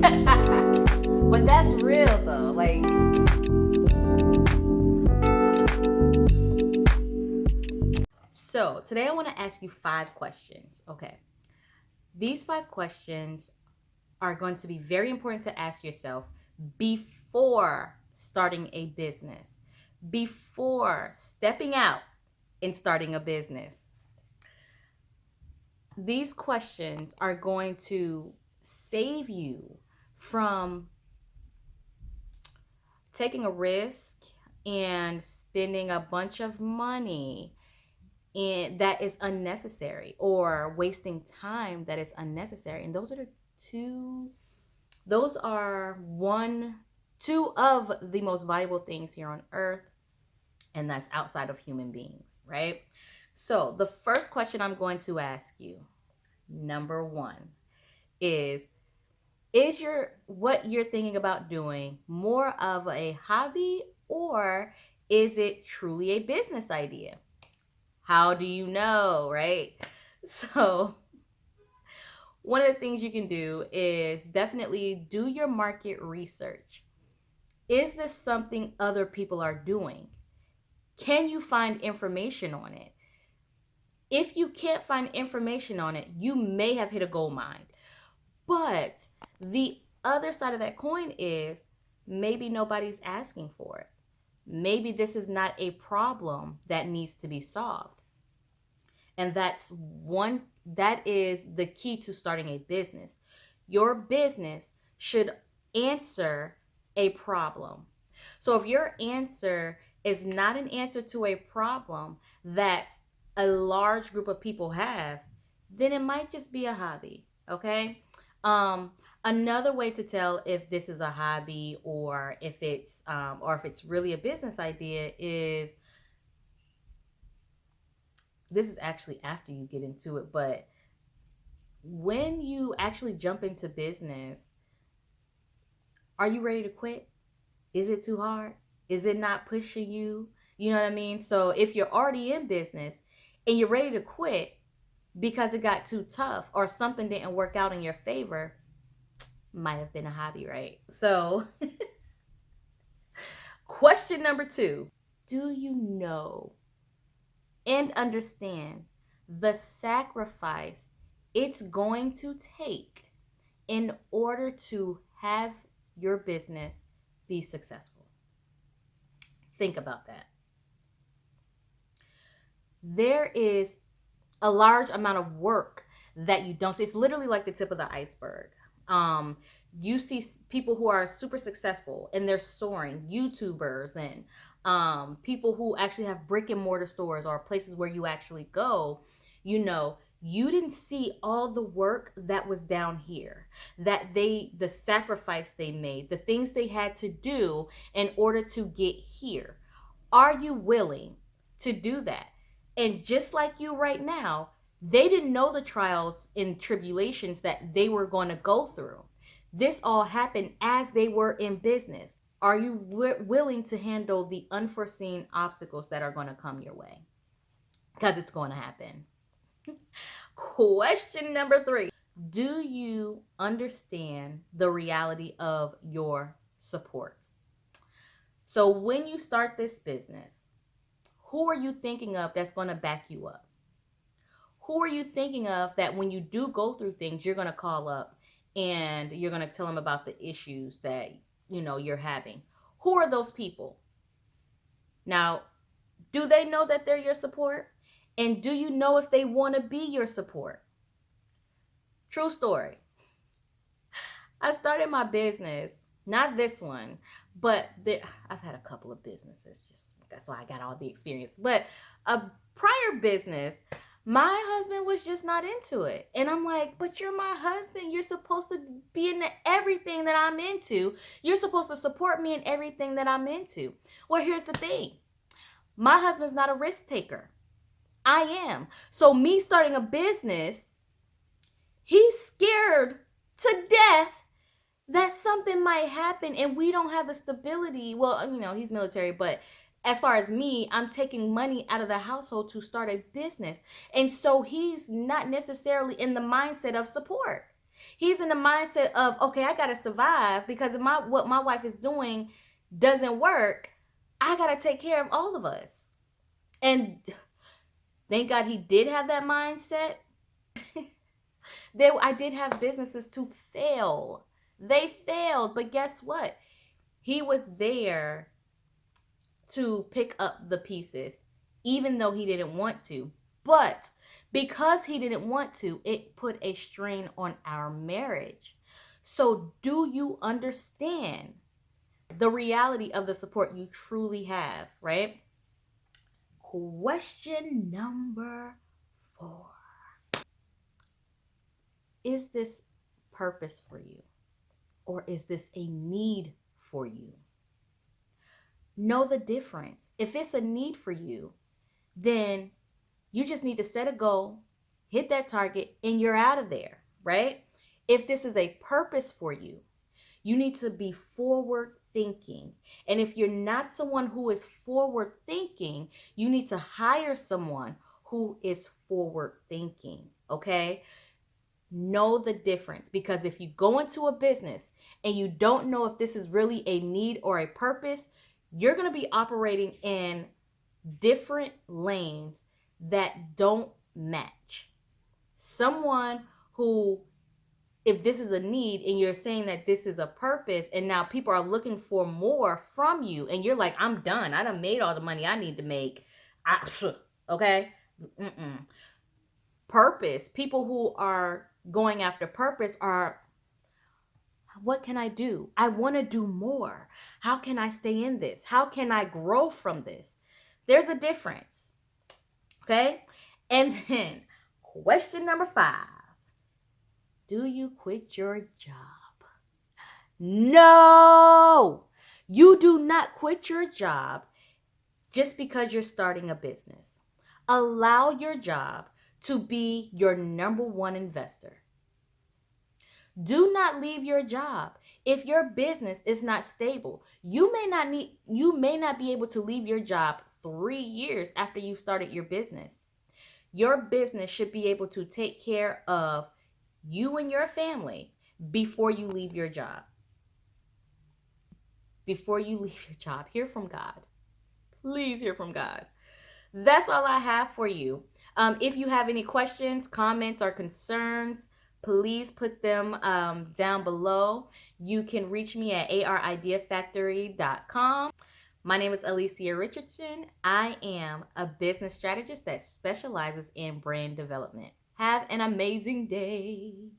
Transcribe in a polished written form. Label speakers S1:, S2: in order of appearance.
S1: But that's real though. Like, so today I want to ask you 5 questions. Okay. These 5 questions are going to be very important to ask yourself before starting a business, before stepping out and starting a business. These questions are going to save you from taking a risk and spending a bunch of money and that is unnecessary, or wasting time that is unnecessary. And those are two of the most valuable things here on earth, and that's outside of human beings, right? So the first question I'm going to ask you, number one, is your what you're thinking about doing more of a hobby, or is it truly a business idea? How do you know, right? So, one of the things you can do is definitely do your market research. Is this something other people are doing? Can you find information on it? If you can't find information on it, you may have hit a gold mine. But the other side of that coin is maybe nobody's asking for it. Maybe this is not a problem that needs to be solved. And that is the key to starting a business. Your business should answer a problem. So if your answer is not an answer to a problem that a large group of people have, then it might just be a hobby. Okay. Another way to tell if this is a hobby or if it's really a business idea is, this is actually after you get into it, but when you actually jump into business, are you ready to quit? Is it too hard? Is it not pushing you? You know what I mean? So if you're already in business and you're ready to quit because it got too tough or something didn't work out in your favor, might have been a hobby, right? So, question number 2, do you know and understand the sacrifice it's going to take in order to have your business be successful? Think about that. There is a large amount of work that you don't see. It's literally like the tip of the iceberg. You see people who are super successful and they're soaring, YouTubers and people who actually have brick and mortar stores or places where you actually go. You didn't see all the work that was down here, the sacrifice they made, the things they had to do in order to get here. Are you willing to do that? And just like you right now, they didn't know the trials and tribulations that they were going to go through. This all happened as they were in business. Are you willing to handle the unforeseen obstacles that are going to come your way? Because it's going to happen. Question number 3, do you understand the reality of your support? So when you start this business, who are you thinking of that's going to back you up? Who are you thinking of that when you do go through things, you're going to call up and you're going to tell them about the issues that you're having? Who are those people? Now, do they know that they're your support? And do you know if they want to be your support? True story. I started my business, not this one, but I've had a couple of businesses. Just that's why I got all the experience. But a prior business, my husband was just not into it. And I'm like, but you're my husband. You're supposed to be into everything that I'm into. You're supposed to support me in everything that I'm into. Well, here's the thing. My husband's not a risk taker. I am. So me starting a business, he's scared to death that something might happen and we don't have the stability. Well, he's military, but as far as me, I'm taking money out of the household to start a business. And so he's not necessarily in the mindset of support. He's in the mindset of, okay, I gotta survive because if what my wife is doing doesn't work, I gotta take care of all of us. And thank God he did have that mindset. I did have businesses to fail. They failed, but guess what? He was there to pick up the pieces, even though he didn't want to. But because he didn't want to, it put a strain on our marriage. So, do you understand the reality of the support you truly have, right? Question number 4. Is this purpose for you? Or is this a need for you? Know the difference. If it's a need for you, then you just need to set a goal, hit that target, and you're out of there, right? If this is a purpose for you, you need to be forward thinking. And if you're not someone who is forward thinking, you need to hire someone who is forward thinking, okay? Know the difference, because if you go into a business and you don't know if this is really a need or a purpose, you're going to be operating in different lanes that don't match. Someone who, if this is a need and you're saying that this is a purpose, and now people are looking for more from you, and you're like, I'm done. I done made all the money I need to make. Okay? Mm-mm. Purpose. People who are going after purpose are, what can I do? I want to do more. How can I stay in this? How can I grow from this? There's a difference. Okay? And then question number 5. Do you quit your job? No! You do not quit your job just because you're starting a business. Allow your job to be your number one investor. Do not leave your job. If your business is not stable, you may not be able to leave your job 3 years after you've started your business. Your business should be able to take care of you and your family before you leave your job. Before you leave your job, hear from God. Please hear from God. That's all I have for you. If you have any questions, comments, or concerns, please put them down below. You can reach me at arideafactory.com. My name is Alicia Richardson. I am a business strategist that specializes in brand development. Have an amazing day.